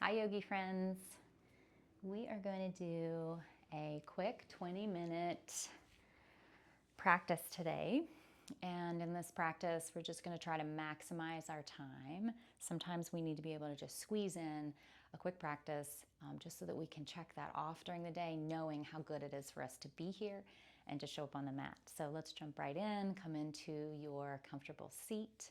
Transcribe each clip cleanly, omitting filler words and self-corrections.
Hi yogi friends. We are going to do a quick 20-minute practice today. And in this practice, we're just going to try to maximize our time. Sometimes we need to be able to just squeeze in a quick practice just so that we can check that off during the day, knowing how good it is for us to be here and to show up on the mat. So let's jump right in, come into your comfortable seat.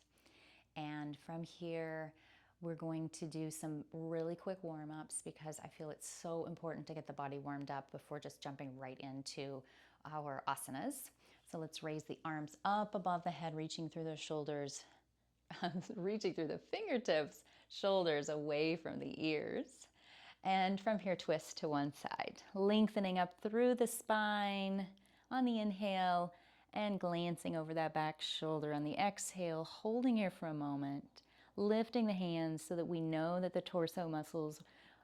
And from here, we're going to do some really quick warm-ups because I feel it's so important to get the body warmed up before just jumping right into our asanas. So let's raise the arms up above the head, reaching through the shoulders, reaching through the fingertips, shoulders away from the ears. And from here, twist to one side, lengthening up through the spine on the inhale and glancing over that back shoulder on the exhale, holding here for a moment, lifting the hands so that we know that the torso muscles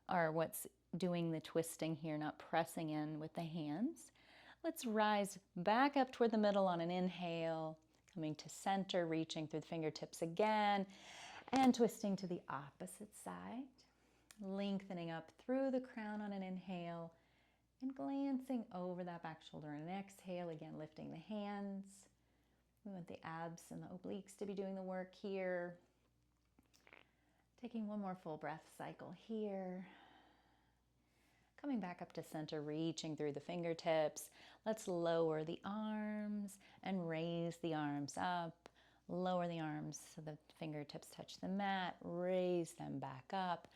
are what's doing the twisting here, not pressing in with the hands. Let's rise back up toward the middle on an inhale, coming to center, reaching through the fingertips again, and twisting to the opposite side. Lengthening up through the crown on an inhale and glancing over that back shoulder on an exhale, again lifting the hands. We want the abs and the obliques to be doing the work here. Taking one more full breath cycle here. Coming back up to center, reaching through the fingertips. Let's lower the arms and raise the arms up. Lower the arms so the fingertips touch the mat. Raise them back up.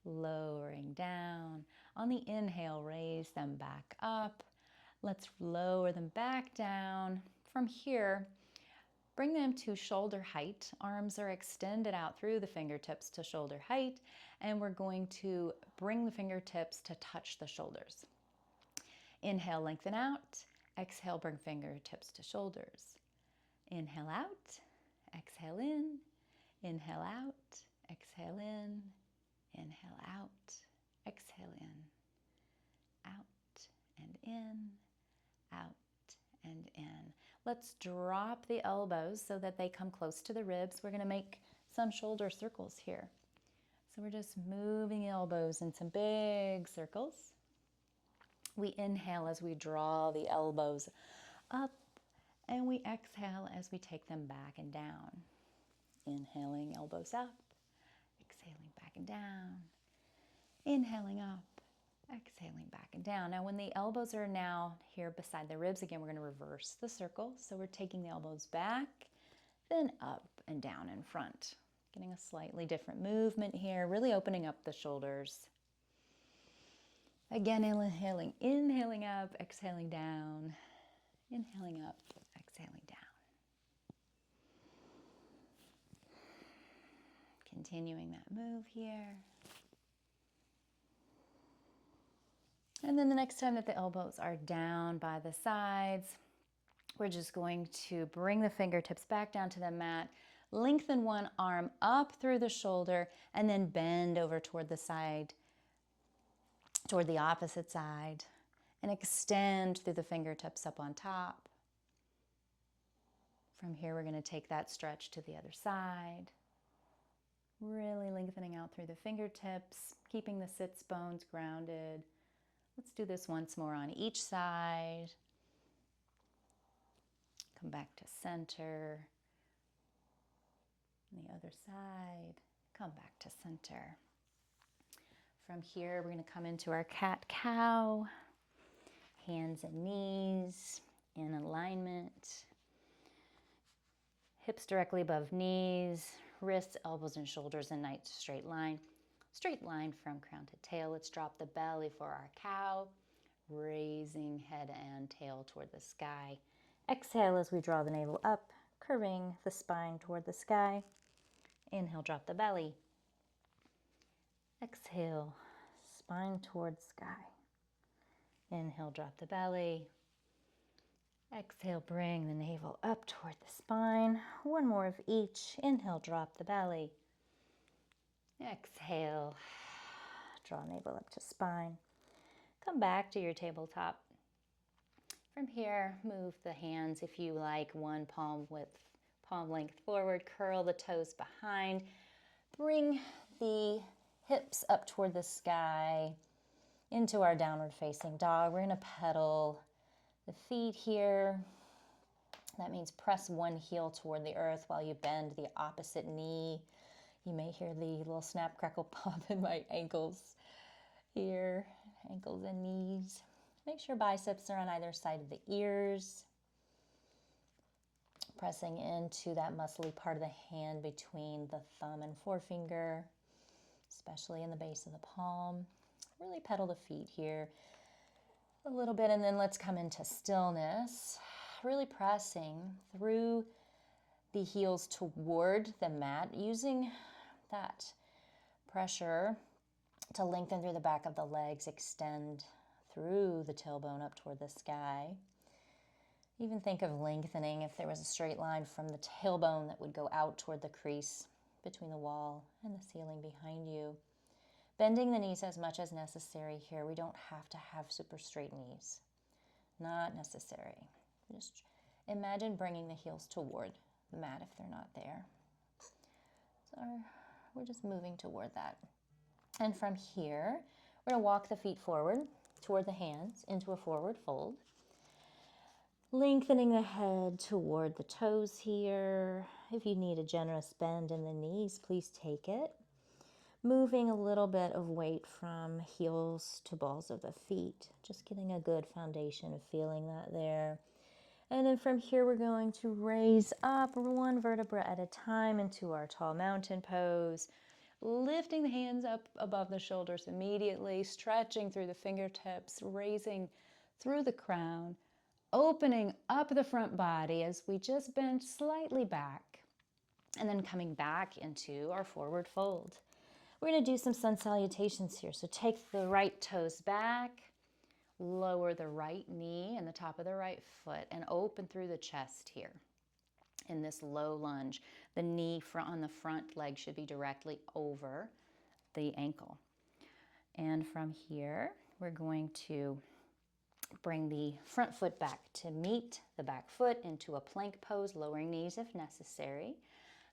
Lowering down. On the inhale, raise them back up. Let's lower them back down. From here, bring them to shoulder height. Arms are extended out through the fingertips to shoulder height, and we're going to bring the fingertips to touch the shoulders. Inhale, lengthen out. Exhale, bring fingertips to shoulders. Inhale out, exhale in. Inhale out, exhale in. Inhale out, exhale in. Out and in, out and in. Let's drop the elbows so that they come close to the ribs. We're going to make some shoulder circles here. So we're just moving the elbows in some big circles. We inhale as we draw the elbows up, and we exhale as we take them back and down. Inhaling, elbows up, exhaling back and down. Inhaling up, exhaling back and down. Now when the elbows are now here beside the ribs, again, we're going to reverse the circle. So we're taking the elbows back, then up and down in front. Getting a slightly different movement here, really opening up the shoulders. Again, inhaling up, exhaling down. Inhaling up, exhaling down. Continuing that move here. And then the next time that the elbows are down by the sides, we're just going to bring the fingertips back down to the mat, lengthen one arm up through the shoulder, and then bend over toward the side, toward the opposite side, and extend through the fingertips up on top. From here, we're going to take that stretch to the other side, really lengthening out through the fingertips, keeping the sits bones grounded. Let's do this once more on each side. Come back to center. On the other side, come back to center. From here, we're going to come into our cat-cow. Hands and knees in alignment. Hips directly above knees. Wrists, elbows, and shoulders in nice straight line. Straight line from crown to tail. Let's drop the belly for our cow, raising head and tail toward the sky. Exhale as we draw the navel up, curving the spine toward the sky. Inhale, drop the belly. Exhale, spine toward sky. Inhale, drop the belly. Exhale, bring the navel up toward the spine. One more of each. Inhale, drop the belly. Exhale, draw navel up to spine. Come back to your tabletop. From here, move the hands, if you like, one palm width, palm length forward. Curl the toes behind. Bring the hips up toward the sky, into our downward facing dog. We're gonna pedal the feet here. That means press one heel toward the earth while you bend the opposite knee. You may hear the little snap, crackle, pop in my ankles here, ankles and knees. Make sure biceps are on either side of the ears. Pressing into that muscly part of the hand between the thumb and forefinger, especially in the base of the palm. Really pedal the feet here a little bit, and then let's come into stillness. Really pressing through the heels toward the mat, using that pressure to lengthen through the back of the legs, extend through the tailbone up toward the sky. Even think of lengthening if there was a straight line from the tailbone that would go out toward the crease between the wall and the ceiling behind you. Bending the knees as much as necessary here. We don't have to have super straight knees. Not necessary. Just imagine bringing the heels toward the mat if they're not there. So we're just moving toward that. And from here, we're going to walk the feet forward toward the hands into a forward fold. Lengthening the head toward the toes here. If you need a generous bend in the knees, please take it. Moving a little bit of weight from heels to balls of the feet. Just getting a good foundation of feeling that there. And then from here, we're going to raise up one vertebra at a time into our tall mountain pose. Lifting the hands up above the shoulders immediately, stretching through the fingertips, raising through the crown, opening up the front body as we just bend slightly back, and then coming back into our forward fold. We're going to do some sun salutations here. So take the right toes back, lower the right knee and the top of the right foot, and open through the chest here. In this low lunge, the knee on the front leg should be directly over the ankle. And from here, we're going to bring the front foot back to meet the back foot into a plank pose, lowering knees if necessary.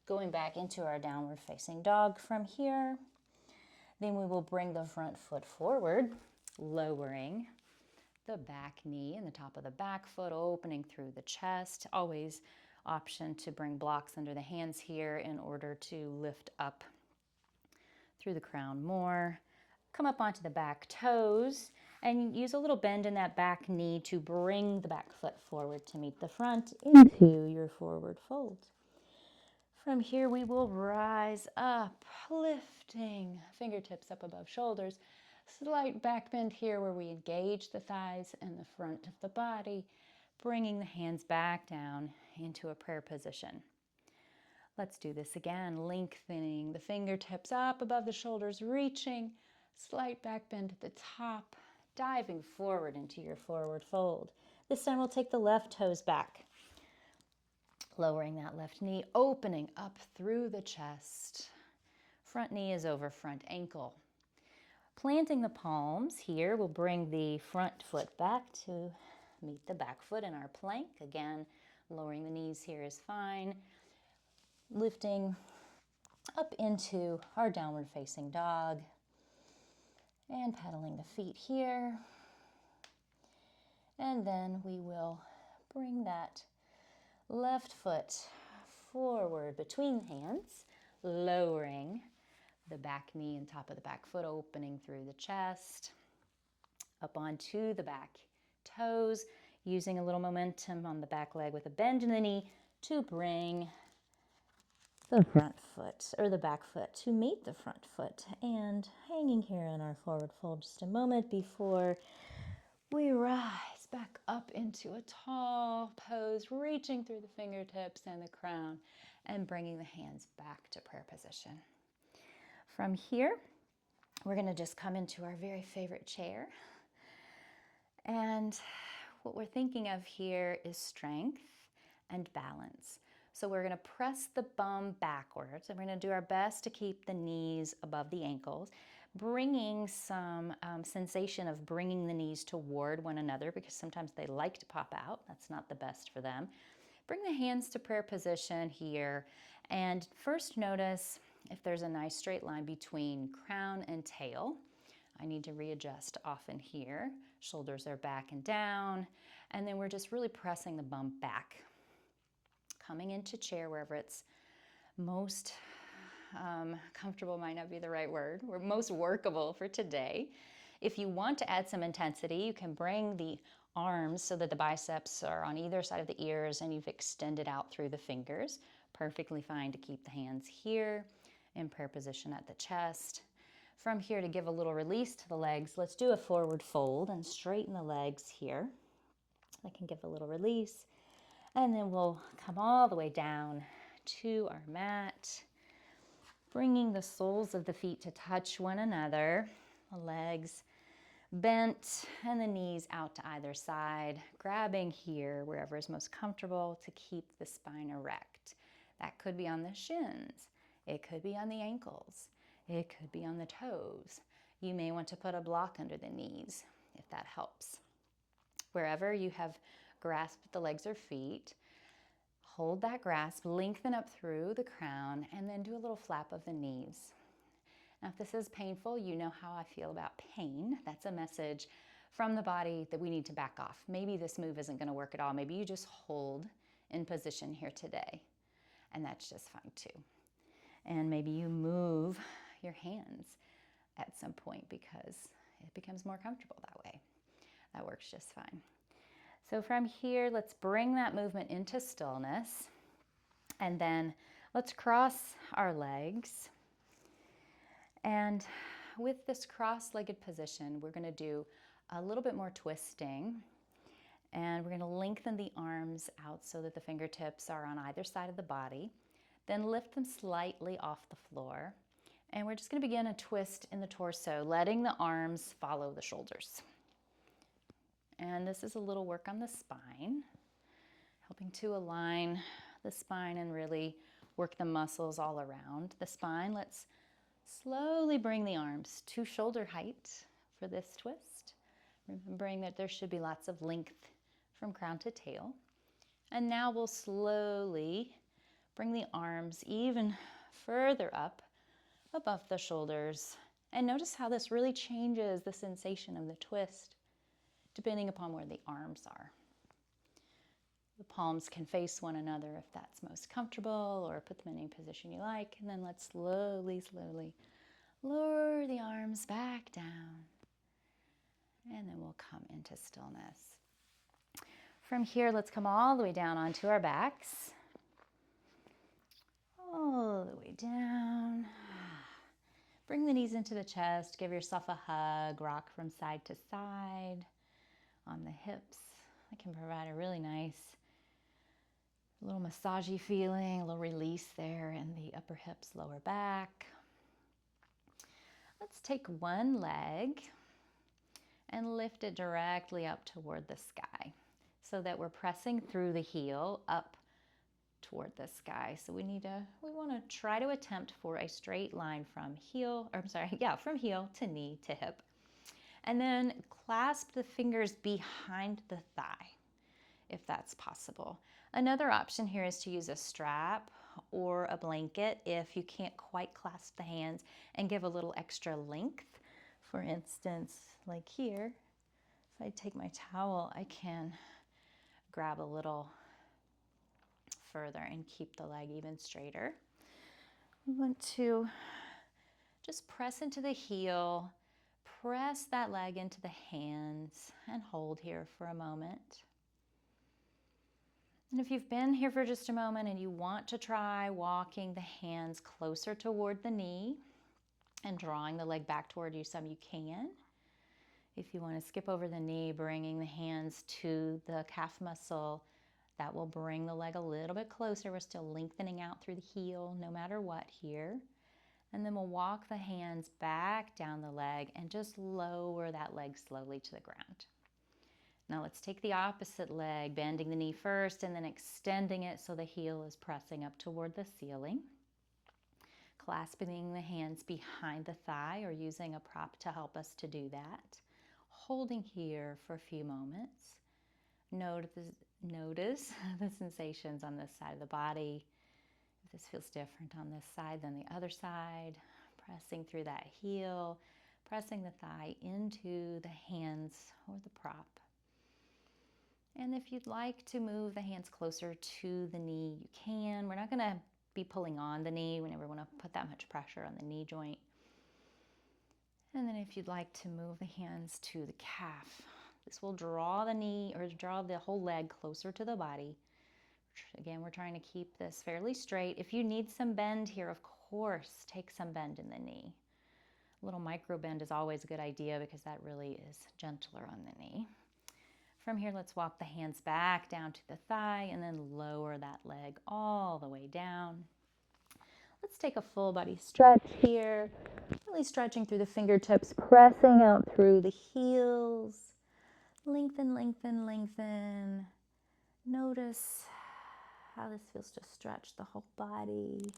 Going back into our downward facing dog from here. Then we will bring the front foot forward, lowering the back knee and the top of the back foot, opening through the chest. Always option to bring blocks under the hands here in order to lift up through the crown more. Come up onto the back toes and use a little bend in that back knee to bring the back foot forward to meet the front into your forward fold. From here, we will rise up, lifting fingertips up above shoulders. Slight back bend here where we engage the thighs and the front of the body, bringing the hands back down into a prayer position. Let's do this again, lengthening the fingertips up above the shoulders, reaching, slight back bend at the top, diving forward into your forward fold. This time we'll take the left toes back, lowering that left knee, opening up through the chest. Front knee is over front ankle. Planting the palms here, we'll bring the front foot back to meet the back foot in our plank. Again, lowering the knees here is fine. Lifting up into our downward facing dog and pedaling the feet here. And then we will bring that left foot forward between the hands, lowering the back knee and top of the back foot, opening through the chest, up onto the back toes, using a little momentum on the back leg with a bend in the knee to bring the front foot or the back foot to meet the front foot, and hanging here in our forward fold just a moment before we rise back up into a tall pose, reaching through the fingertips and the crown and bringing the hands back to prayer position. From here, we're going to just come into our very favorite chair. And what we're thinking of here is strength and balance. So we're going to press the bum backwards, and we're going to do our best to keep the knees above the ankles, bringing some sensation of bringing the knees toward one another, because sometimes they like to pop out. That's not the best for them. Bring the hands to prayer position here, and first notice if there's a nice straight line between crown and tail. I need to readjust often here. Shoulders are back and down. And then we're just really pressing the bum back. Coming into chair wherever it's most comfortable, might not be the right word. We're most workable for today. If you want to add some intensity, you can bring the arms so that the biceps are on either side of the ears and you've extended out through the fingers. Perfectly fine to keep the hands here in prayer position at the chest. From here, to give a little release to the legs, let's do a forward fold and straighten the legs here. I can give a little release. And then we'll come all the way down to our mat, bringing the soles of the feet to touch one another, the legs bent and the knees out to either side, grabbing here wherever is most comfortable to keep the spine erect. That could be on the shins. It could be on the ankles. It could be on the toes. You may want to put a block under the knees if that helps. Wherever you have grasped the legs or feet, hold that grasp, lengthen up through the crown, and then do a little flap of the knees. Now, if this is painful, you know how I feel about pain. That's a message from the body that we need to back off. Maybe this move isn't going to work at all. Maybe you just hold in position here today, and that's just fine too. And maybe you move your hands at some point because it becomes more comfortable that way. That works just fine. So from here, let's bring that movement into stillness. And then let's cross our legs. And with this cross-legged position, we're going to do a little bit more twisting. And we're going to lengthen the arms out so that the fingertips are on either side of the body. Then lift them slightly off the floor. And we're just going to begin a twist in the torso, letting the arms follow the shoulders. And this is a little work on the spine, helping to align the spine and really work the muscles all around the spine. Let's slowly bring the arms to shoulder height for this twist, remembering that there should be lots of length from crown to tail. And now we'll slowly bring the arms even further up above the shoulders. And notice how this really changes the sensation of the twist depending upon where the arms are. The palms can face one another if that's most comfortable, or put them in any position you like. And then let's slowly, slowly lower the arms back down. And then we'll come into stillness. From here, let's come all the way down onto our backs. All the way down. Bring the knees into the chest. Give yourself a hug. Rock from side to side on the hips. That can provide a really nice little massagey feeling, a little release there in the upper hips, lower back. Let's take one leg and lift it directly up toward the sky so that we're pressing through the heel up toward the sky. So we want to try to attempt for a straight line from heel to knee to hip. And then clasp the fingers behind the thigh, if that's possible. Another option here is to use a strap or a blanket if you can't quite clasp the hands and give a little extra length. For instance, like here, if I take my towel, I can grab a little further and keep the leg even straighter. We want to just press into the heel, press that leg into the hands, and hold here for a moment. And if you've been here for just a moment and you want to try walking the hands closer toward the knee and drawing the leg back toward you some, you can. If you want to skip over the knee, bringing the hands to the calf muscle, that will bring the leg a little bit closer. We're still lengthening out through the heel no matter what here. And then we'll walk the hands back down the leg and just lower that leg slowly to the ground. Now let's take the opposite leg, bending the knee first and then extending it so the heel is pressing up toward the ceiling. Clasping the hands behind the thigh or using a prop to help us to do that. Holding here for a few moments. Notice the sensations on this side of the body. If This feels different on this side than the other side. Pressing through that heel, pressing the thigh into the hands or the prop. And if you'd like to move the hands closer to the knee, you can. We're not going to be pulling on the knee. We never want to put that much pressure on the knee joint. And then if you'd like to move the hands to the calf, this will draw the knee or draw the whole leg closer to the body. Again, we're trying to keep this fairly straight. If you need some bend here, of course, take some bend in the knee. A little micro bend is always a good idea because that really is gentler on the knee. From here, let's walk the hands back down to the thigh and then lower that leg all the way down. Let's take a full body stretch here, really stretching through the fingertips, pressing out through the heels. Lengthen, lengthen, lengthen. Notice how this feels to stretch the whole body.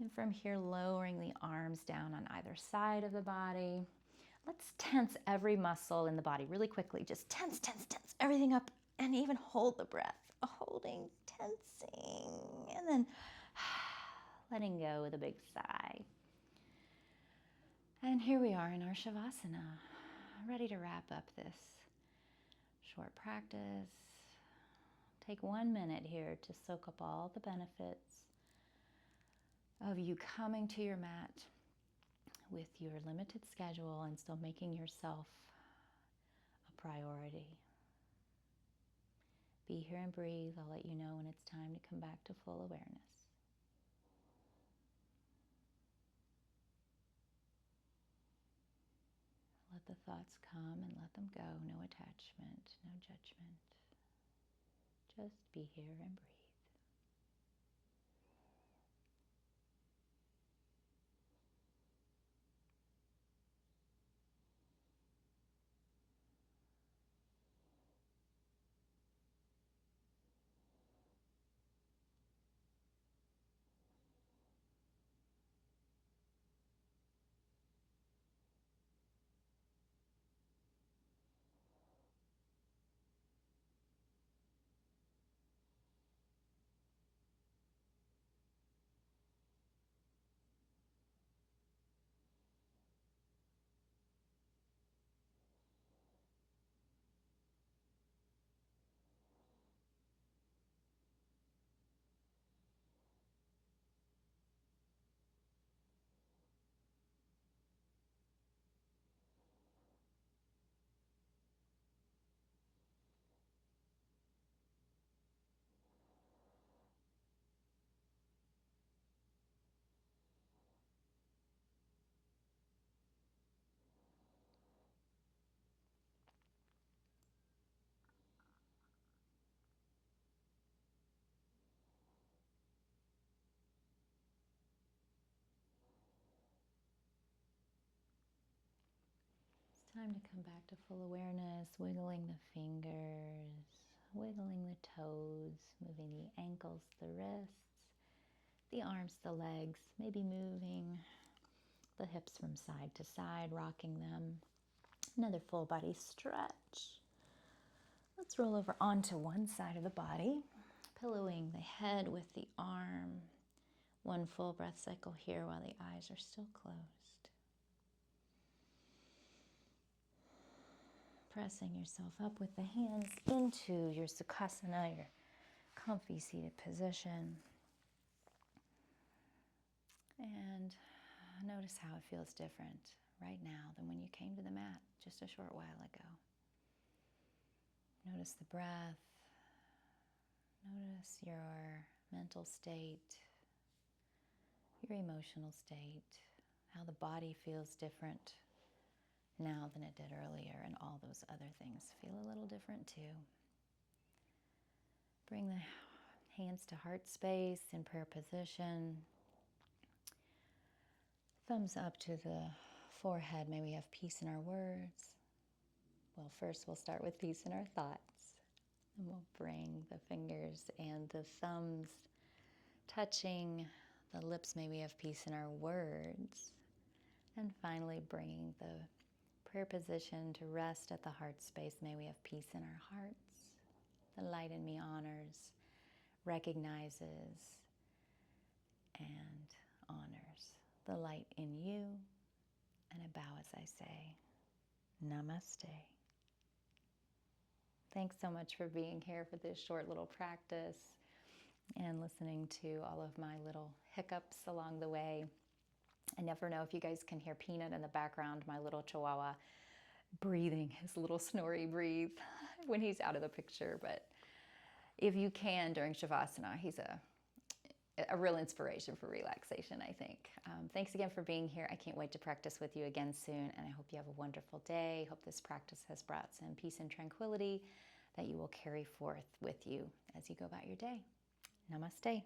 And from here, lowering the arms down on either side of the body. Let's tense every muscle in the body really quickly. Just tense, tense, tense everything up and even hold the breath. Holding, tensing, and then letting go with a big sigh. And here we are in our Shavasana, ready to wrap up this short practice. Take 1 minute here to soak up all the benefits of you coming to your mat with your limited schedule and still making yourself a priority. Be here and breathe. I'll let you know when it's time to come back to full awareness. Let the thoughts come and let them go. No attachment, no judgment. Just be here and breathe. Time to come back to full awareness, wiggling the fingers, wiggling the toes, moving the ankles, the wrists, the arms, the legs, maybe moving the hips from side to side, rocking them. Another full body stretch. Let's roll over onto one side of the body, pillowing the head with the arm. One full breath cycle here while the eyes are still closed. Pressing yourself up with the hands into your Sukhasana, your comfy seated position. And notice how it feels different right now than when you came to the mat just a short while ago. Notice the breath. Notice your mental state, your emotional state, how the body feels different now than it did earlier, and all those other things feel a little different too. Bring the hands to heart space in prayer position. Thumbs up to the forehead. May we have peace in our words. Well, first we'll start with peace in our thoughts. And we'll bring the fingers and the thumbs touching the lips. May we have peace in our words. And finally, bringing the prayer position to rest at the heart space. May we have peace in our hearts. The light in me honors, recognizes, and honors the light in you. And I bow as I say, Namaste. Thanks so much for being here for this short little practice and listening to all of my little hiccups along the way. I never know if you guys can hear Peanut in the background, my little chihuahua, breathing his little snory breathe when he's out of the picture. But if you can during Shavasana, he's a real inspiration for relaxation, I think. Thanks again for being here. I can't wait to practice with you again soon, and I hope you have a wonderful day. Hope this practice has brought some peace and tranquility that you will carry forth with you as you go about your day. Namaste.